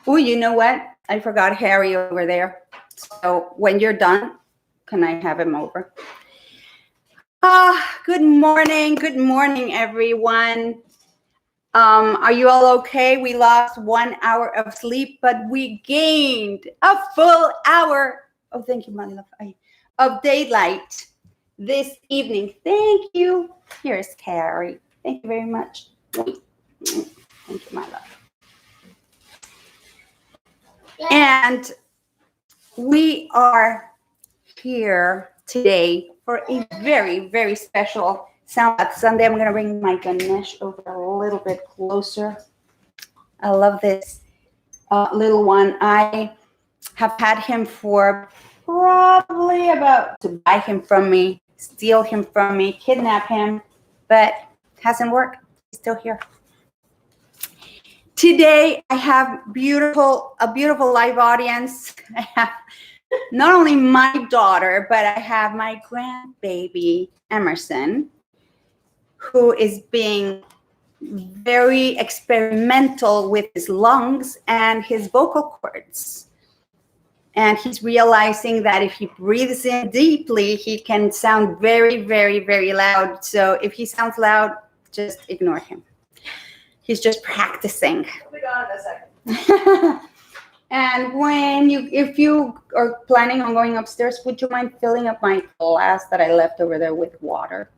Oh, you know what? I forgot Harry over there. So when you're done, can I have him over? Good morning, everyone. Are you all okay? We lost 1 hour of sleep, but we gained a full hour. Oh, thank you, my love. Of daylight this evening. Thank you. Here's Carrie. Thank you very much. Thank you, my love. And we are here today for a very, very special Sound Bath Sunday. I'm going to bring my Ganesh over a little bit closer. I love this little one. I have had him for probably about to buy him from me, steal him from me, kidnap him, but hasn't worked. He's still here. Today, I have a beautiful live audience. I have not only my daughter, but I have my grandbaby, Emerson, who is being very experimental with his lungs and his vocal cords. And he's realizing that if he breathes in deeply, he can sound very, very, very loud. So if he sounds loud, just ignore him. He's just practicing. We'll be gone in a second. And if you are planning on going upstairs, would you mind filling up my glass that I left over there with water?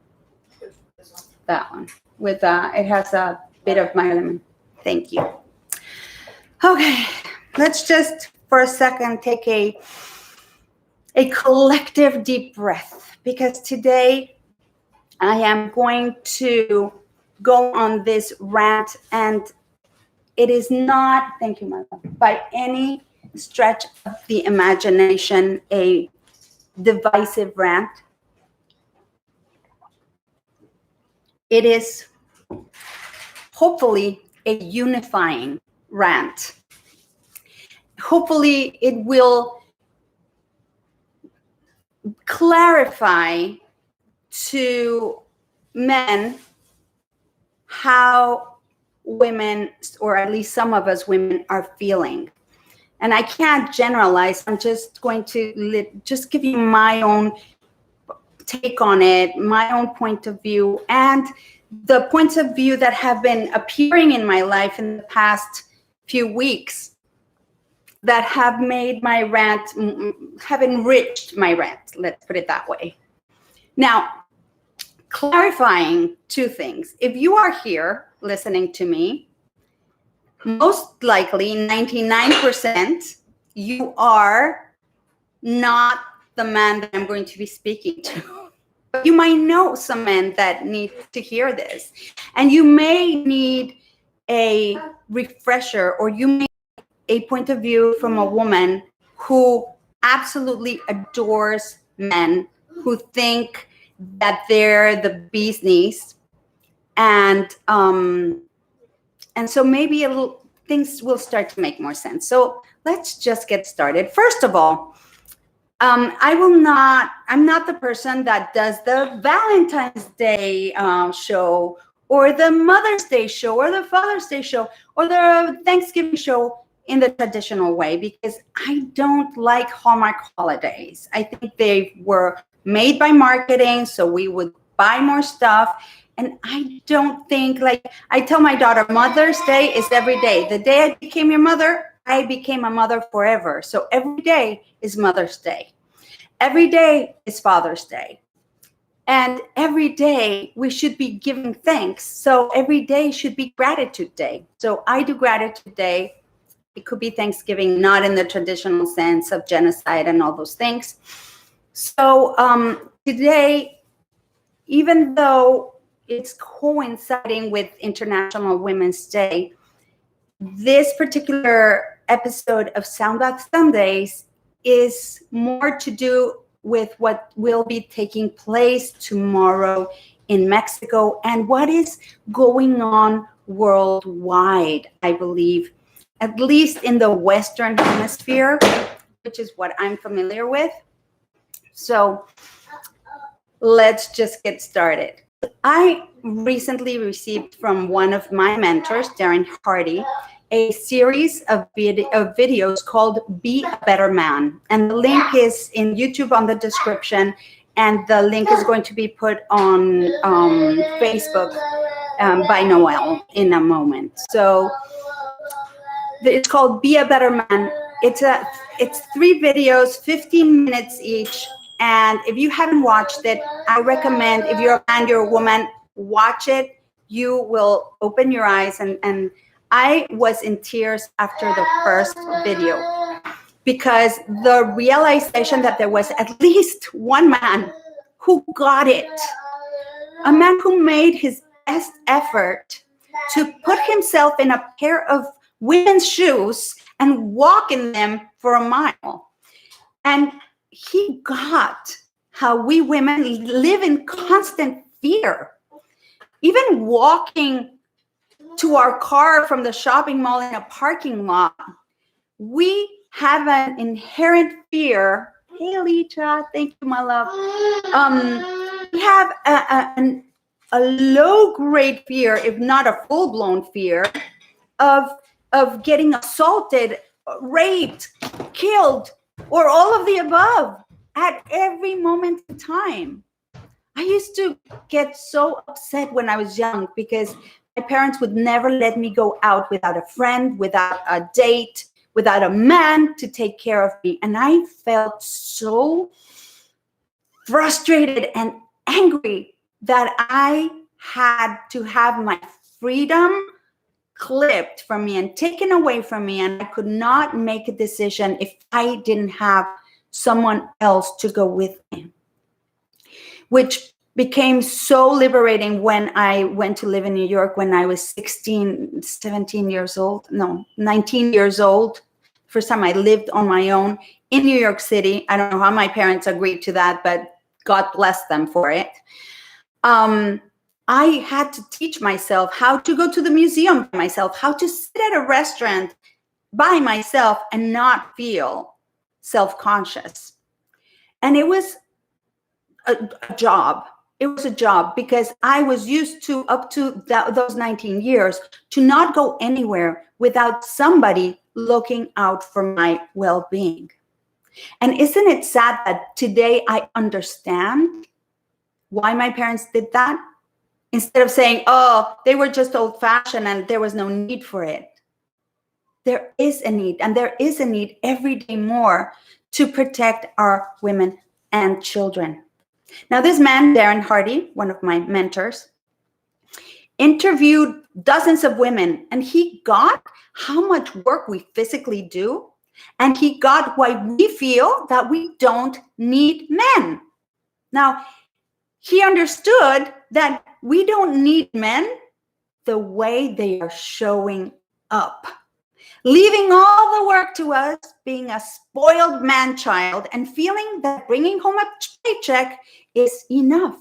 This one. That one. With it has a bit of my lemon. Thank you. Okay, let's just for a second take a collective deep breath, because today I am going to go on this rant, and it is not, thank you, my love, by any stretch of the imagination a divisive rant. It is hopefully a unifying rant. Hopefully it will clarify to men how women, or at least some of us women, are feeling. And I can't generalize. I'm just going to just give you my own take on it, my own point of view, and the points of view that have been appearing in my life in the past few weeks that have made my rant, have enriched my rant, let's put it that way. Now, clarifying two things. If you are here listening to me, most likely 99%, you are not the man that I'm going to be speaking to. But you might know some men that need to hear this. And you may need a refresher, or you may need a point of view from a woman who absolutely adores men, who think that they're the bee's knees, and so maybe things will start to make more sense. So let's just get started. First of all, I'm not the person that does the Valentine's Day show, or the Mother's Day show, or the Father's Day show, or the Thanksgiving show in the traditional way, because I don't like Hallmark holidays. I think they were made by marketing, so we would buy more stuff. And I don't think, like, I tell my daughter, Mother's Day is every day. The day I became your mother, I became a mother forever. So every day is Mother's Day. Every day is Father's Day. And every day we should be giving thanks. So every day should be Gratitude Day. So I do Gratitude Day. It could be Thanksgiving, not in the traditional sense of genocide and all those things. So today, even though it's coinciding with International Women's Day, this particular episode of Sound Bath Sundays is more to do with what will be taking place tomorrow in Mexico and what is going on worldwide, I believe, at least in the Western Hemisphere, which is what I'm familiar with. So let's just get started. I recently received from one of my mentors, Darren, a series of videos called Be a Better Man. And the link is in YouTube on the description. And the link is going to be put on Facebook by Noel in a moment. So it's called Be a Better Man. It's 3 videos, 15 minutes each. And if you haven't watched it, I recommend, if you're a man, you're a woman, watch it. You will open your eyes. And I was in tears after the first video, because the realization that there was at least one man who got it, a man who made his best effort to put himself in a pair of women's shoes and walk in them for a mile. And he got how we women live in constant fear. Even walking to our car from the shopping mall in a parking lot, we have an inherent fear. Hey, Alitra, thank you, my love. We have a low-grade fear, if not a full-blown fear, of getting assaulted, raped, killed, or all of the above at every moment in time. I used to get so upset when I was young because my parents would never let me go out without a friend, without a date, without a man to take care of me. And I felt so frustrated and angry that I had to have my freedom clipped from me and taken away from me. And I could not make a decision if I didn't have someone else to go with me, which became so liberating when I went to live in New York when I was 19 years old. First time I lived on my own in New York City. I don't know how my parents agreed to that, but God bless them for it. I had to teach myself how to go to the museum by myself, how to sit at a restaurant by myself and not feel self-conscious. And it was a job. It was a job because I was used to, up to those 19 years, to not go anywhere without somebody looking out for my well-being. And isn't it sad that today I understand why my parents did that? Instead of saying, oh, they were just old-fashioned and there was no need for it. There is a need, and there is a need every day more to protect our women and children. Now, this man, Darren Hardy, one of my mentors, interviewed dozens of women, and he got how much work we physically do, and he got why we feel that we don't need men. Now, he understood that we don't need men the way they are showing up, leaving all the work to us, being a spoiled man-child, and feeling that bringing home a paycheck is enough.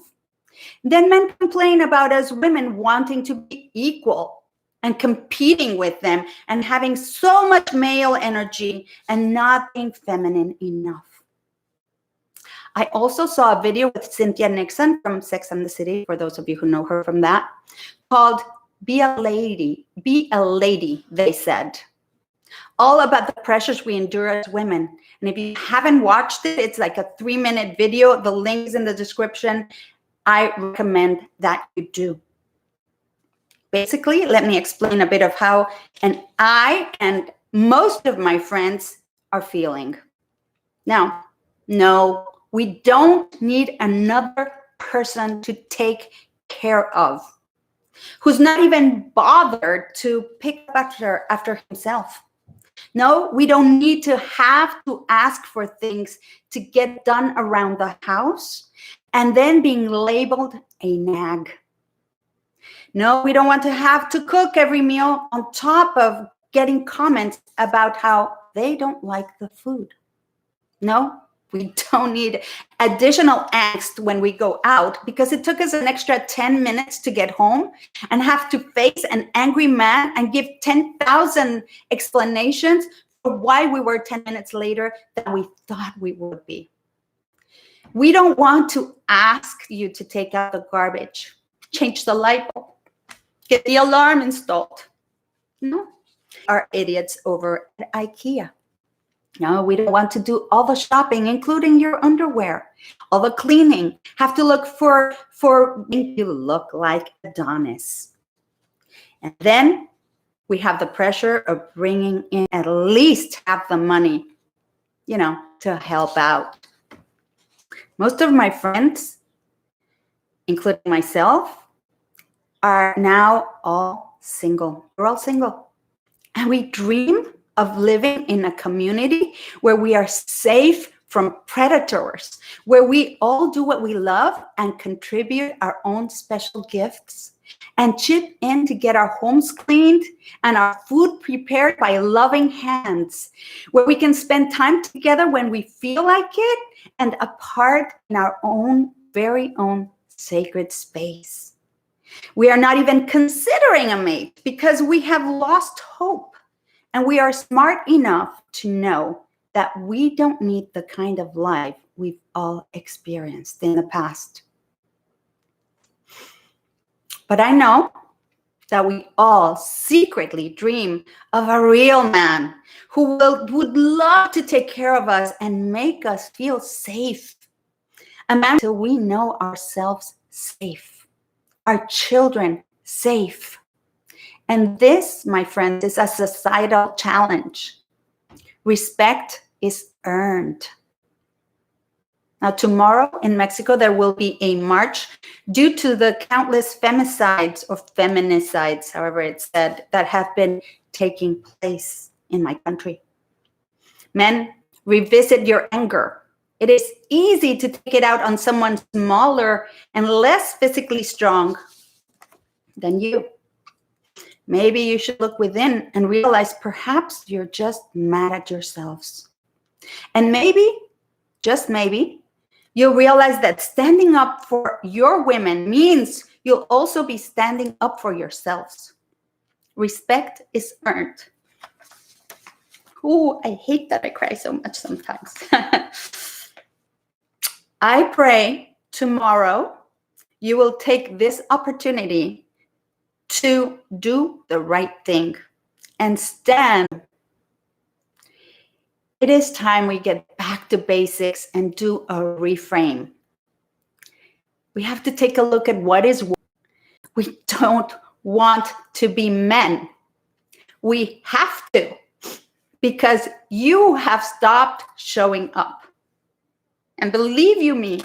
Then men complain about us women wanting to be equal and competing with them and having so much male energy and not being feminine enough. I also saw a video with Cynthia Nixon from Sex and the City, for those of you who know her from that, called Be a Lady, they said. All about the pressures we endure as women. And if you haven't watched it, it's like a 3-minute video. The link is in the description. I recommend that you do. Basically, let me explain a bit of how I and most of my friends are feeling. Now, no, we don't need another person to take care of, who's not even bothered to pick up after himself. No, we don't need to have to ask for things to get done around the house and then being labeled a nag. No, we don't want to have to cook every meal on top of getting comments about how they don't like the food. No, we don't need additional angst when we go out because it took us an extra 10 minutes to get home and have to face an angry man and give 10,000 explanations for why we were 10 minutes later than we thought we would be. We don't want to ask you to take out the garbage, change the light bulb, get the alarm installed. No, Are idiots over at IKEA. No, we don't want to do all the shopping, including your underwear, all the cleaning. Have to look for making you look like Adonis. And then we have the pressure of bringing in at least half the money, to help out. Most of my friends, including myself, are now all single. We're all single. And we dream of living in a community where we are safe from predators, where we all do what we love and contribute our own special gifts and chip in to get our homes cleaned and our food prepared by loving hands, where we can spend time together when we feel like it and apart in our own very own sacred space. We are not even considering a mate because we have lost hope. And we are smart enough to know that we don't need the kind of life we've all experienced in the past. But I know that we all secretly dream of a real man who would love to take care of us and make us feel safe. A man until we know ourselves safe, our children safe. And this, my friends, is a societal challenge. Respect is earned. Now, tomorrow in Mexico, there will be a march due to the countless femicides or feminicides, however it's said, that have been taking place in my country. Men, revisit your anger. It is easy to take it out on someone smaller and less physically strong than you. Maybe you should look within and realize perhaps you're just mad at yourselves. And maybe, just maybe, you'll realize that standing up for your women means you'll also be standing up for yourselves. Respect is earned. Ooh, I hate that I cry so much sometimes. I pray tomorrow you will take this opportunity to do the right thing and stand. It is time we get back to basics and do a reframe. We have to take a look at what is. We don't want to be men. We have to, because you have stopped showing up. And believe you me,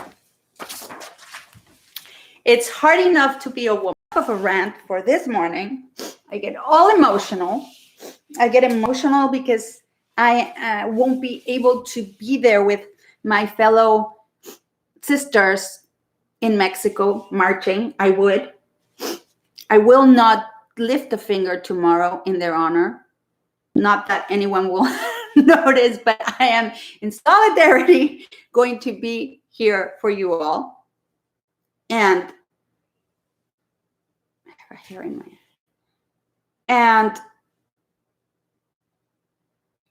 it's hard enough to be a woman. Of a rant for this morning. I get all emotional. I get emotional because I won't be able to be there with my fellow sisters in Mexico marching. I will not lift a finger tomorrow in their honor. Not that anyone will notice, but I am in solidarity going to be here for you all. And hair in my head. And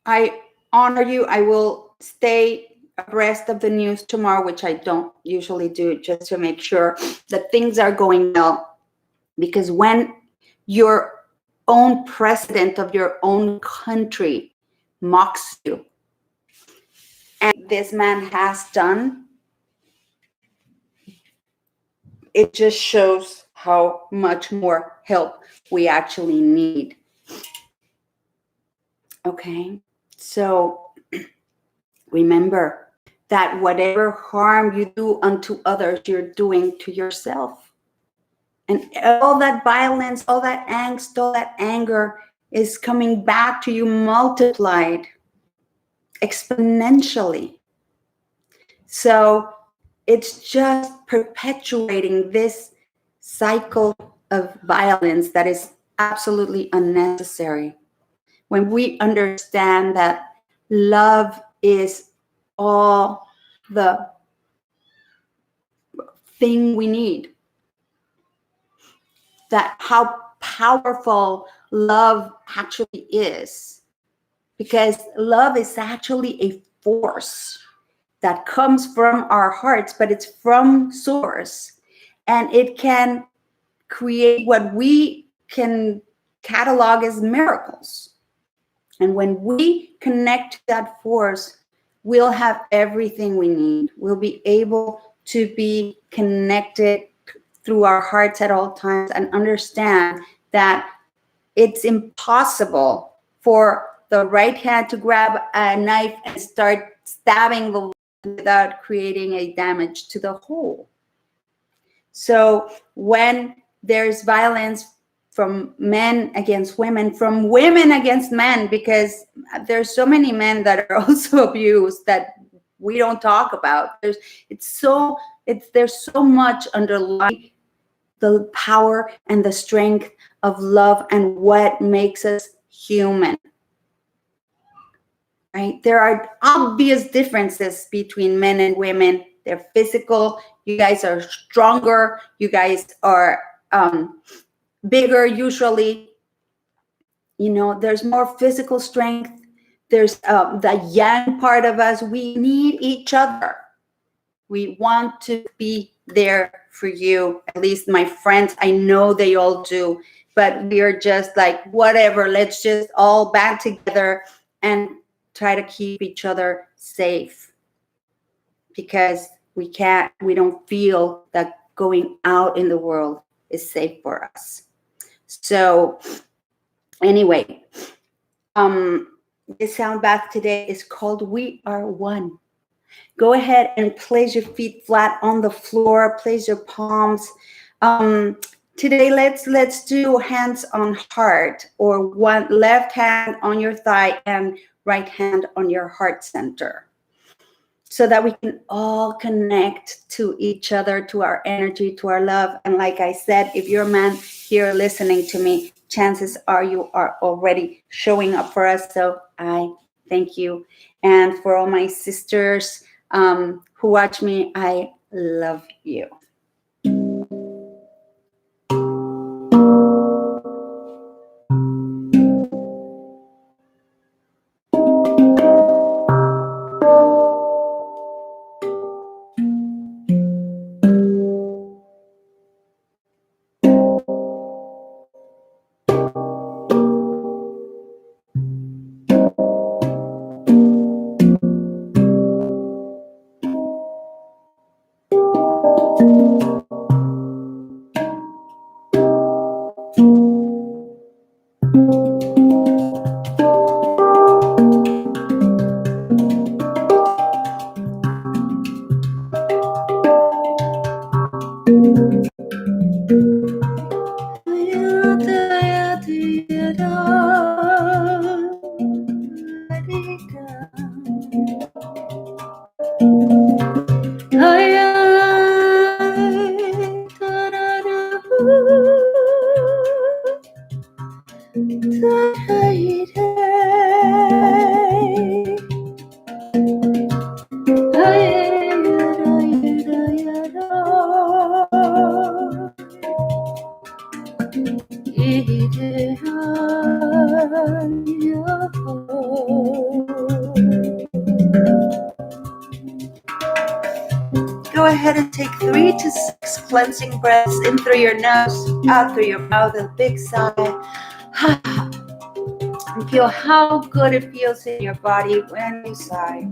I honor you. I will stay abreast of the news tomorrow, which I don't usually do, just to make sure that things are going well. Because when your own president of your own country mocks you, and this man has done, it just shows how much more help we actually need. Okay, so remember that whatever harm you do unto others, you're doing to yourself. And all that violence, all that angst, all that anger is coming back to you multiplied exponentially. So it's just perpetuating this cycle of violence that is absolutely unnecessary. When we understand that love is all the thing we need, that how powerful love actually is, because love is actually a force that comes from our hearts, but it's from source, and it can create what we can catalog as miracles. And when we connect to that force, we'll have everything we need. We'll be able to be connected through our hearts at all times and understand that it's impossible for the right hand to grab a knife and start stabbing the without creating a damage to the whole. So when there's violence from men against women, from women against men, because there's so many men that are also abused that we don't talk about. There's so much underlying the power and the strength of love and what makes us human. Right? There are obvious differences between men and women. They're physical. You guys are stronger. You guys are bigger usually. You know, there's more physical strength. There's the yang part of us. We need each other. We want to be there for you. At least my friends, I know they all do. But we are just like, whatever, let's just all band together and try to keep each other safe. Because we don't feel that going out in the world is safe for us. So anyway, this sound bath today is called We Are One. Go ahead and place your feet flat on the floor. Place your palms. Today, let's do hands on heart, or one left hand on your thigh and right hand on your heart center, so that we can all connect to each other, to our energy, to our love. And like I said, if you're a man here listening to me, chances are you are already showing up for us. So I thank you. And for all my sisters who watch me, I love you. Go ahead and take 3 to 6 cleansing breaths in through your nose, out through your mouth, a big sigh. And feel how good it feels in your body when you sigh.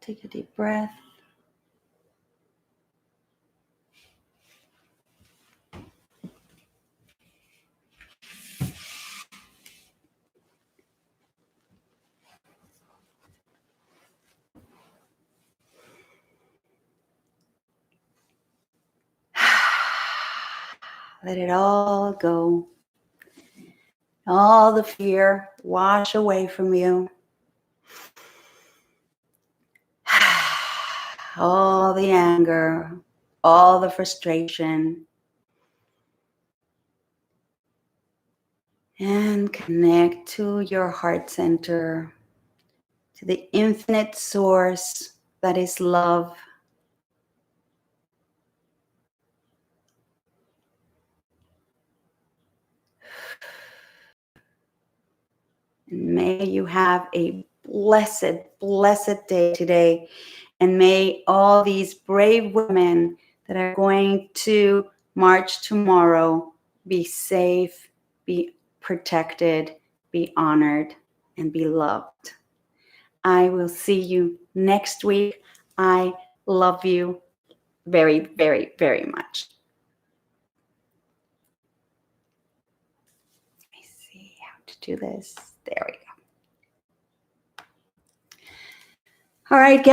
Take a deep breath. Let it all go. All the fear wash away from you. All the anger, all the frustration. And connect to your heart center, to the infinite source that is love. And may you have a blessed, blessed day today. And may all these brave women that are going to march tomorrow be safe, be protected, be honored, and be loved. I will see you next week. I love you very, very, very much. Let me see how to do this. There we go. All right, guys.